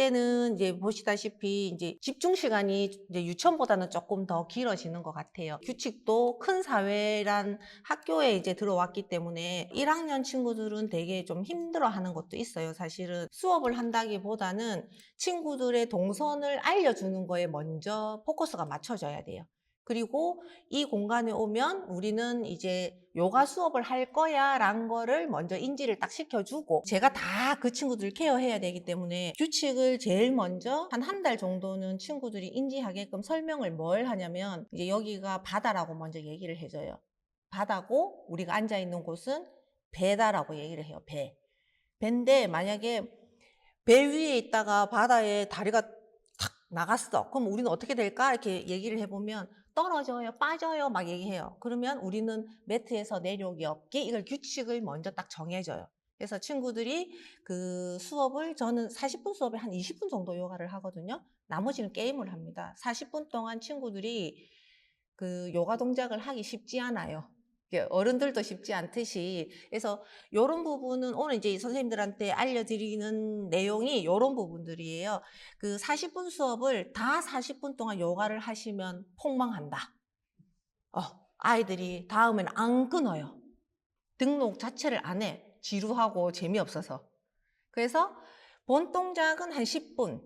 이때는 이제 보시다시피 이제 집중 시간이 이제 유치원보다는 조금 더 길어지는 것 같아요. 규칙도 큰 사회란 학교에 이제 들어왔기 때문에 1학년 친구들은 되게 좀 힘들어하는 것도 있어요. 사실은 수업을 한다기보다는 친구들의 동선을 알려주는 거에 먼저 포커스가 맞춰져야 돼요. 그리고 이 공간에 오면 우리는 이제 요가 수업을 할 거야 라는 거를 먼저 인지를 딱 시켜주고, 제가 다 그 친구들 케어해야 되기 때문에 규칙을 제일 먼저 한 달 정도는 친구들이 인지하게끔 설명을 뭘 하냐면, 이제 여기가 바다라고 먼저 얘기를 해줘요. 바다고 우리가 앉아있는 곳은 배다라고 얘기를 해요. 배인데 만약에 배 위에 있다가 바다에 다리가 탁 나갔어. 그럼 우리는 어떻게 될까? 이렇게 얘기를 해보면 떨어져요, 빠져요 막 얘기해요. 그러면 우리는 매트에서 내려오기 없게 이걸 규칙을 먼저 딱 정해줘요. 그래서 친구들이 그 수업을, 저는 40분 수업에 한 20분 정도 요가를 하거든요. 나머지는 게임을 합니다. 40분 동안 친구들이 그 요가 동작을 하기 쉽지 않아요. 어른들도 쉽지 않듯이. 그래서 이런 부분은 오늘 이제 선생님들한테 알려드리는 내용이 이런 부분들이에요. 그 40분 수업을 다 40분 동안 요가를 하시면 폭망한다. 아이들이 다음엔 안 끊어요. 등록 자체를 안 해. 지루하고 재미없어서. 그래서 본 동작은 한 10분.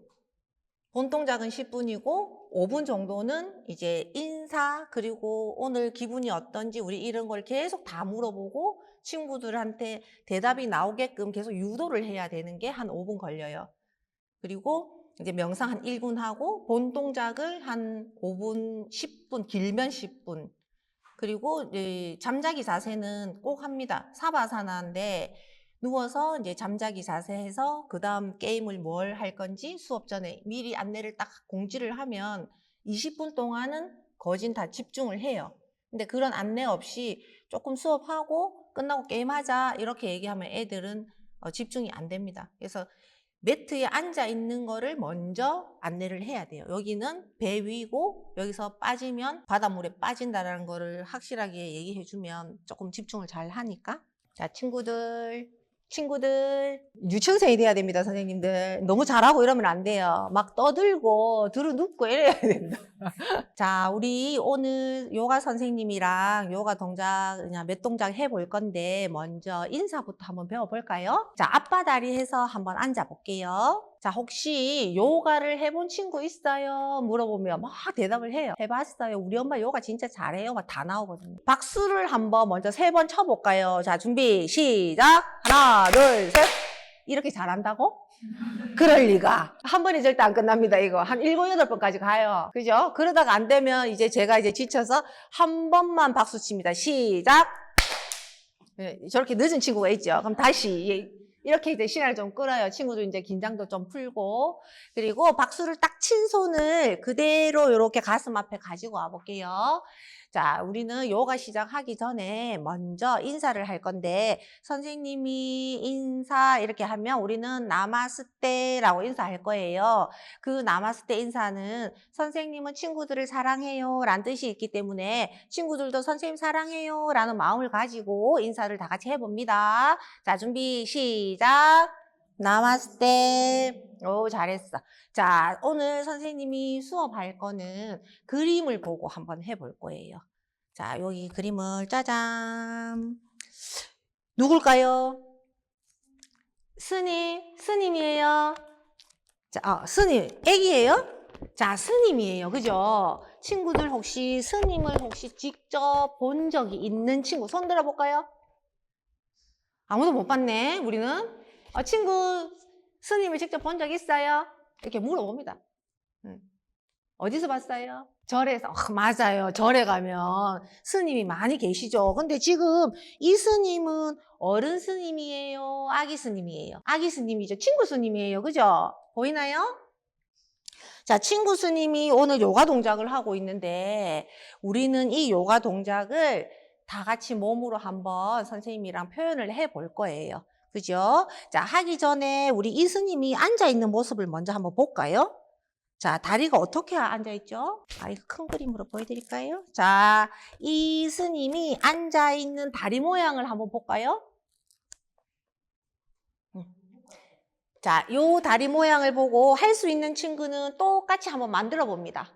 본 동작은 10분이고 5분 정도는 이제 인사, 그리고 오늘 기분이 어떤지 우리 이런 걸 계속 다 물어보고 친구들한테 대답이 나오게끔 계속 유도를 해야 되는 게 한 5분 걸려요. 그리고 이제 명상 한 1분 하고 본 동작을 한 5분, 10분, 길면 10분. 그리고 이제 잠자기 자세는 꼭 합니다. 사바사나인데 누워서 이제 잠자기 자세해서 그 다음 게임을 뭘 할 건지 수업 전에 미리 안내를 딱 공지를 하면 20분 동안은 거진 다 집중을 해요. 근데 그런 안내 없이 조금 수업하고 끝나고 게임하자 이렇게 얘기하면 애들은 집중이 안 됩니다. 그래서 매트에 앉아 있는 거를 먼저 안내를 해야 돼요. 여기는 배 위고 여기서 빠지면 바닷물에 빠진다는 거를 확실하게 얘기해 주면 조금 집중을 잘 하니까. 자, 친구들 유치원생이 돼야 됩니다. 선생님들 너무 잘하고 이러면 안 돼요. 막 떠들고 들어눕고 이래야 된다. 자, 우리 오늘 요가 선생님이랑 요가 동작 그냥 몇 동작 해볼 건데 먼저 인사부터 한번 배워볼까요? 자, 앞바다리 해서 한번 앉아볼게요. 자, 혹시 요가를 해본 친구 있어요? 물어보면 막 대답을 해요. 해봤어요. 우리 엄마 요가 진짜 잘해요. 막 다 나오거든요. 박수를 한번 먼저 3번 쳐볼까요? 자, 준비 시작. 하나 둘 셋. 이렇게 잘한다고? 그럴 리가. 한 번에 절대 안 끝납니다, 이거. 한 7, 8번까지 가요. 그죠? 그러다가 안 되면 이제 제가 이제 지쳐서 한 번만 박수 칩니다. 시작! 네, 저렇게 늦은 친구가 있죠. 그럼 다시. 이렇게 이제 시간을 좀 끌어요. 친구도 이제 긴장도 좀 풀고. 그리고 박수를 딱 친 손을 그대로 이렇게 가슴 앞에 가지고 와 볼게요. 자, 우리는 요가 시작하기 전에 먼저 인사를 할 건데, 선생님이 인사 이렇게 하면 우리는 나마스테라고 인사할 거예요. 그 나마스테 인사는 선생님은 친구들을 사랑해요 라는 뜻이 있기 때문에 친구들도 선생님 사랑해요 라는 마음을 가지고 인사를 다 같이 해봅니다. 자, 준비 시작. 나마스테. 오, 잘했어. 자, 오늘 선생님이 수업할 거는 그림을 보고 한번 해볼 거예요. 자, 여기 그림을 짜잔. 누굴까요? 스님이에요. 자, 스님, 애기예요? 자, 스님이에요. 그죠? 친구들 혹시 스님을 혹시 직접 본 적이 있는 친구 손 들어볼까요? 아무도 못 봤네, 우리는. 친구 스님을 직접 본 적 있어요? 이렇게 물어봅니다. 어디서 봤어요? 절에서. 맞아요. 절에 가면 스님이 많이 계시죠. 근데 지금 이 스님은 어른 스님이에요? 아기 스님이에요? 아기 스님이죠. 친구 스님이에요. 그죠? 보이나요? 자, 친구 스님이 오늘 요가 동작을 하고 있는데 우리는 이 요가 동작을 다 같이 몸으로 한번 선생님이랑 표현을 해볼 거예요. 그죠? 자, 하기 전에 우리 이 스님이 앉아있는 모습을 먼저 한번 볼까요? 자, 다리가 어떻게 앉아있죠? 이거 큰 그림으로 보여드릴까요? 자, 이 스님이 앉아있는 다리 모양을 한번 볼까요? 자, 요 다리 모양을 보고 할 수 있는 친구는 똑같이 한번 만들어 봅니다.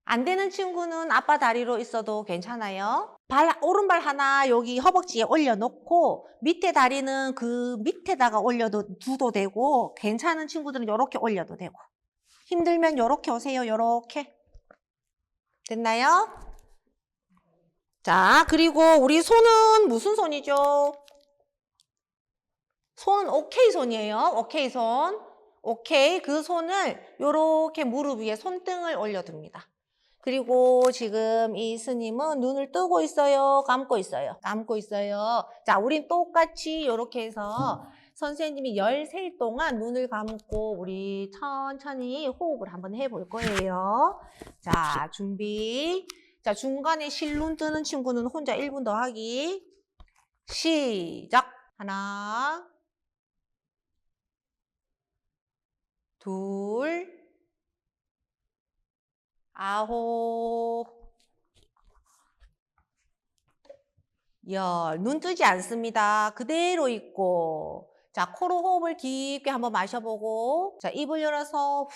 안 되는 친구는 아빠 다리로 있어도 괜찮아요. 오른발 하나 여기 허벅지에 올려놓고 밑에 다리는 그 밑에다가 두도 되고 괜찮은 친구들은 이렇게 올려도 되고 힘들면 이렇게 오세요. 이렇게. 됐나요? 자, 그리고 우리 손은 무슨 손이죠? 손은 오케이 손이에요. 오케이 손. 오케이. 그 손을 이렇게 무릎 위에 손등을 올려둡니다. 그리고 지금 이 스님은 눈을 뜨고 있어요? 감고 있어요? 감고 있어요. 자, 우린 똑같이 이렇게 해서 선생님이 13일 동안 눈을 감고 우리 천천히 호흡을 한번 해볼 거예요. 자, 준비. 자, 중간에 실눈 뜨는 친구는 혼자 1분 더 하기. 시작. 하나, 둘, 아홉, 열. 눈 뜨지 않습니다. 그대로 있고. 자, 코로 호흡을 깊게 한번 마셔보고. 자, 입을 열어서 후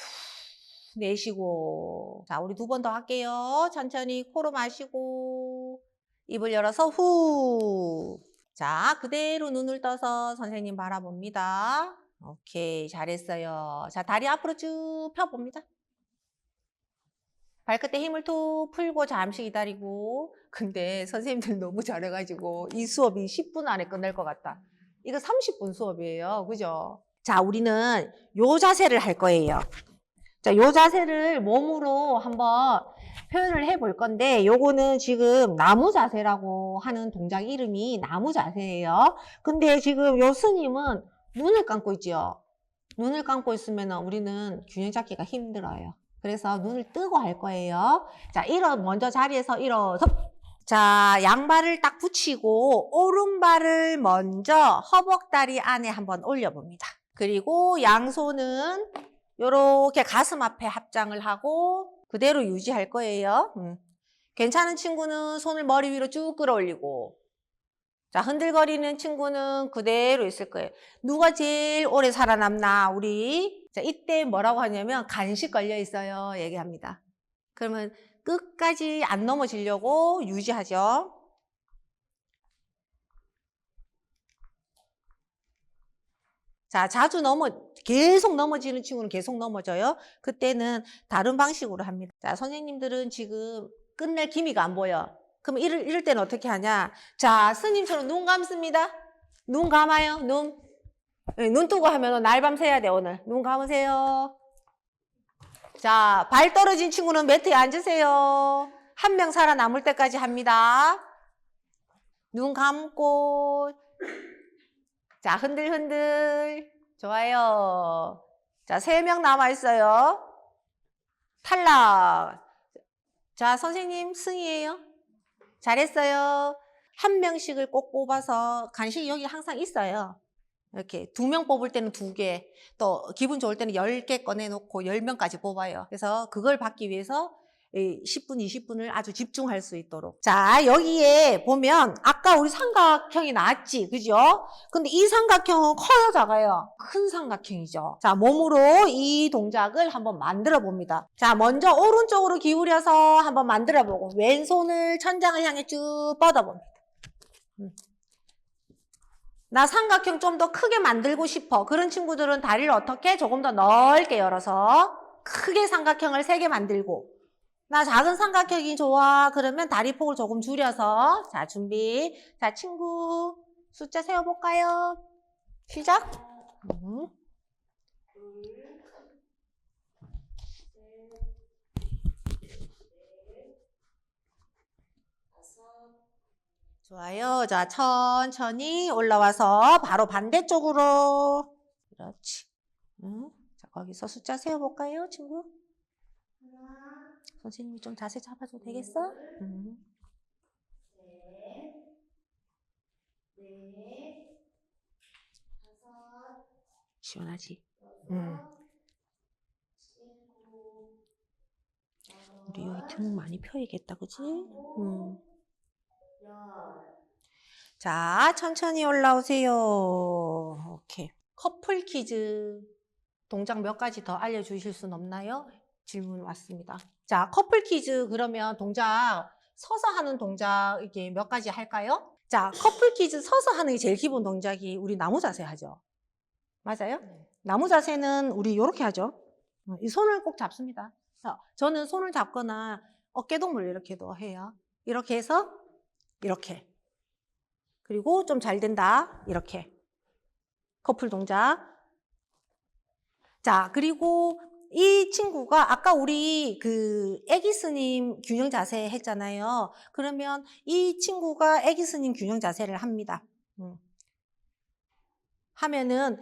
내쉬고. 자, 우리 2번 더 할게요. 천천히 코로 마시고. 입을 열어서 후. 자, 그대로 눈을 떠서 선생님 바라봅니다. 오케이, 잘했어요. 자, 다리 앞으로 쭉 펴봅니다. 발끝에 힘을 툭 풀고 잠시 기다리고. 근데 선생님들 너무 잘해가지고 이 수업이 10분 안에 끝날 것 같다. 이거 30분 수업이에요. 그죠? 자, 우리는 요 자세를 할 거예요. 자, 요 자세를 몸으로 한번 표현을 해볼 건데 요거는 지금 나무 자세라고 하는 동작 이름이 나무 자세예요. 근데 지금 요 스님은 눈을 감고 있죠. 눈을 감고 있으면 우리는 균형 잡기가 힘들어요. 그래서 눈을 뜨고 할 거예요. 자, 먼저 자리에서 일어서. 자, 양발을 딱 붙이고 오른발을 먼저 허벅다리 안에 한번 올려봅니다. 그리고 양손은 요렇게 가슴 앞에 합장을 하고 그대로 유지할 거예요. 괜찮은 친구는 손을 머리 위로 쭉 끌어올리고, 자, 흔들거리는 친구는 그대로 있을 거예요. 누가 제일 오래 살아남나, 우리? 자, 이때 뭐라고 하냐면 간식 걸려 있어요. 얘기합니다. 그러면 끝까지 안 넘어지려고 유지하죠. 자, 계속 넘어지는 친구는 계속 넘어져요. 그때는 다른 방식으로 합니다. 자, 선생님들은 지금 끝낼 기미가 안 보여. 그럼 이럴 때는 어떻게 하냐? 자, 스님처럼 눈 감습니다. 눈 감아요. 네, 눈 뜨고 하면 날밤 새야 돼, 오늘. 눈 감으세요. 자, 발 떨어진 친구는 매트에 앉으세요. 한 명 살아남을 때까지 합니다. 눈 감고. 자, 흔들흔들. 좋아요. 자, 3명 남아있어요. 탈락. 자, 선생님 승이에요. 잘했어요. 한 명씩을 꼭 뽑아서 간식이 여기 항상 있어요. 이렇게 2명 뽑을 때는 2개, 또 기분 좋을 때는 10개 꺼내놓고 10명까지 뽑아요. 그래서 그걸 받기 위해서 10분, 20분을 아주 집중할 수 있도록. 자, 여기에 보면 아까 우리 삼각형이 나왔지, 그죠? 근데 이 삼각형은 커요, 작아요? 큰 삼각형이죠. 자, 몸으로 이 동작을 한번 만들어 봅니다. 자, 먼저 오른쪽으로 기울여서 한번 만들어 보고 왼손을 천장을 향해 쭉 뻗어봅니다. 나 삼각형 좀 더 크게 만들고 싶어. 그런 친구들은 다리를 어떻게? 조금 더 넓게 열어서 크게 삼각형을 3개 만들고, 나 작은 삼각형이 좋아. 그러면 다리 폭을 조금 줄여서. 자, 준비. 자, 친구 숫자 세어볼까요? 시작. 좋아요. 자, 천천히 올라와서 바로 반대쪽으로. 그렇지. 자, 거기서 숫자 세어볼까요, 친구? 선생님이 좀 자세 잡아도 되겠어? 시원하지? 우리 여기 등 많이 펴야겠다, 그치? 자, 천천히 올라오세요. 오케이. 커플 퀴즈. 동작 몇 가지 더 알려주실 순 없나요? 질문 왔습니다. 자, 커플 퀴즈 그러면 동작 서서 하는 동작 이게 몇 가지 할까요? 자, 커플 퀴즈 서서 하는 게 제일 기본 동작이 우리 나무 자세 하죠. 맞아요? 나무 자세는 우리 이렇게 하죠. 이 손을 꼭 잡습니다. 저는 손을 잡거나 어깨 동무를 이렇게도 해요. 이렇게 해서 이렇게. 그리고 좀 잘 된다. 이렇게. 커플 동작. 자, 그리고 이 친구가 아까 우리 그 애기 스님 균형 자세 했잖아요. 그러면 이 친구가 애기 스님 균형 자세를 합니다. 하면은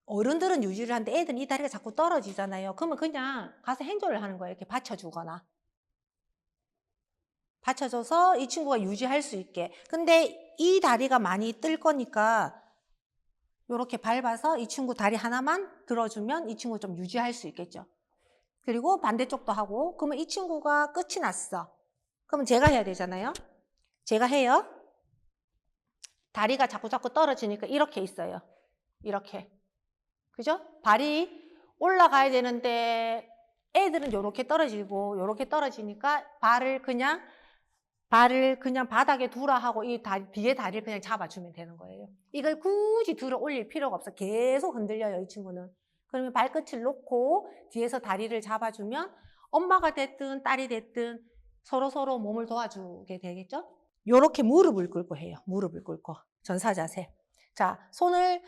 어른들은 유지를 하는데 애들은 이 다리가 자꾸 떨어지잖아요. 그러면 그냥 가서 핸들을 하는 거예요. 이렇게 받쳐주거나. 받쳐줘서 이 친구가 유지할 수 있게. 근데 이 다리가 많이 뜰 거니까 이렇게 밟아서 이 친구 다리 하나만 들어주면 이 친구 좀 유지할 수 있겠죠. 그리고 반대쪽도 하고. 그러면 이 친구가 끝이 났어. 그러면 제가 해야 되잖아요. 제가 해요. 다리가 자꾸 떨어지니까 이렇게 있어요. 이렇게. 그죠? 발이 올라가야 되는데 애들은 요렇게 떨어지고 요렇게 떨어지니까 발을 그냥 바닥에 두라 하고 이 뒤에 다리를 그냥 잡아주면 되는 거예요. 이걸 굳이 들어 올릴 필요가 없어. 계속 흔들려요, 이 친구는. 그러면 발끝을 놓고 뒤에서 다리를 잡아주면 엄마가 됐든 딸이 됐든 서로 몸을 도와주게 되겠죠? 요렇게 무릎을 꿇고 해요. 무릎을 꿇고. 전사 자세. 자, 손을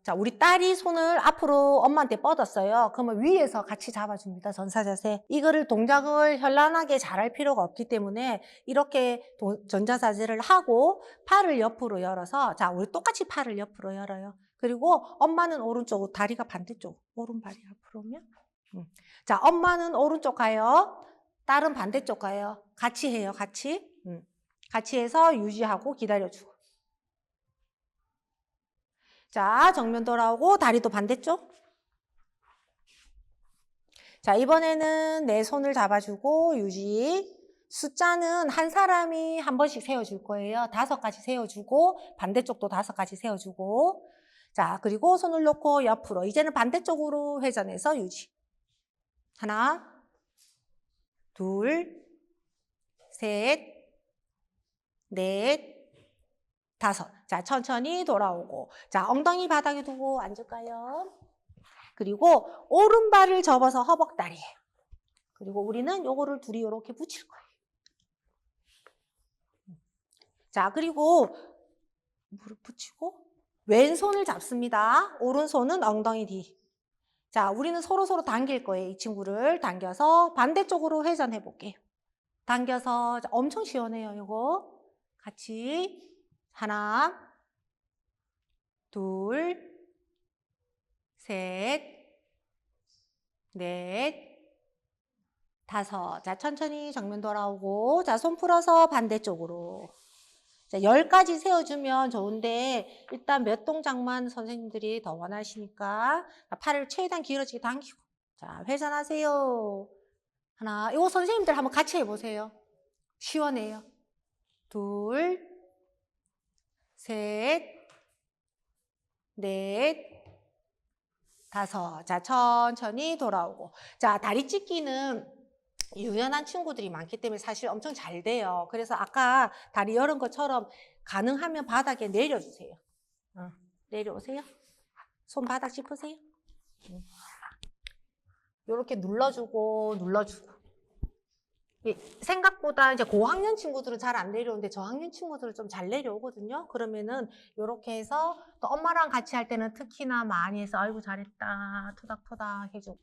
자, 우리 딸이 손을 앞으로 엄마한테 뻗었어요. 그러면 위에서 같이 잡아줍니다. 전사 자세. 이거를 동작을 현란하게 잘할 필요가 없기 때문에 이렇게 전자 자세를 하고 팔을 옆으로 열어서 자, 우리 똑같이 팔을 옆으로 열어요. 그리고 엄마는 오른쪽, 다리가 반대쪽. 오른발이 앞으로 오면. 자, 엄마는 오른쪽 가요. 딸은 반대쪽 가요. 같이 해요. 같이. 같이 해서 유지하고 기다려주고. 자, 정면 돌아오고 다리도 반대쪽. 자, 이번에는 내 손을 잡아주고 유지. 숫자는 한 사람이 한 번씩 세워줄 거예요. 5가지 세워주고 반대쪽도 5가지 세워주고. 자, 그리고 손을 놓고 옆으로. 이제는 반대쪽으로 회전해서 유지. 하나, 둘, 셋, 넷, 5. 자, 천천히 돌아오고. 자, 엉덩이 바닥에 두고 앉을까요? 그리고 오른발을 접어서 허벅다리에. 그리고 우리는 요거를 둘이 이렇게 붙일 거예요. 자, 그리고 무릎 붙이고 왼손을 잡습니다. 오른손은 엉덩이 뒤. 자, 우리는 서로 당길 거예요. 이 친구를 당겨서 반대쪽으로 회전해 볼게요. 당겨서 엄청 시원해요. 요거 같이. 하나, 둘, 셋, 넷, 5. 자, 천천히 정면 돌아오고. 자, 손 풀어서 반대쪽으로. 자, 10가지 세워주면 좋은데, 일단 몇 동작만 선생님들이 더 원하시니까, 팔을 최대한 길어지게 당기고. 자, 회전하세요. 하나, 이거 선생님들 한번 같이 해보세요. 시원해요. 둘, 셋, 넷, 5. 자, 천천히 돌아오고. 자, 다리 찢기는 유연한 친구들이 많기 때문에 사실 엄청 잘 돼요. 그래서 아까 다리 열은 것처럼 가능하면 바닥에 내려주세요. 내려오세요. 손 바닥 짚으세요. 이렇게 눌러주고. 생각보다 이제 고학년 친구들은 잘 안 내려오는데 저학년 친구들은 좀 잘 내려오거든요. 그러면은 이렇게 해서 또 엄마랑 같이 할 때는 특히나 많이 해서 아이고 잘했다 토닥토닥 해주고.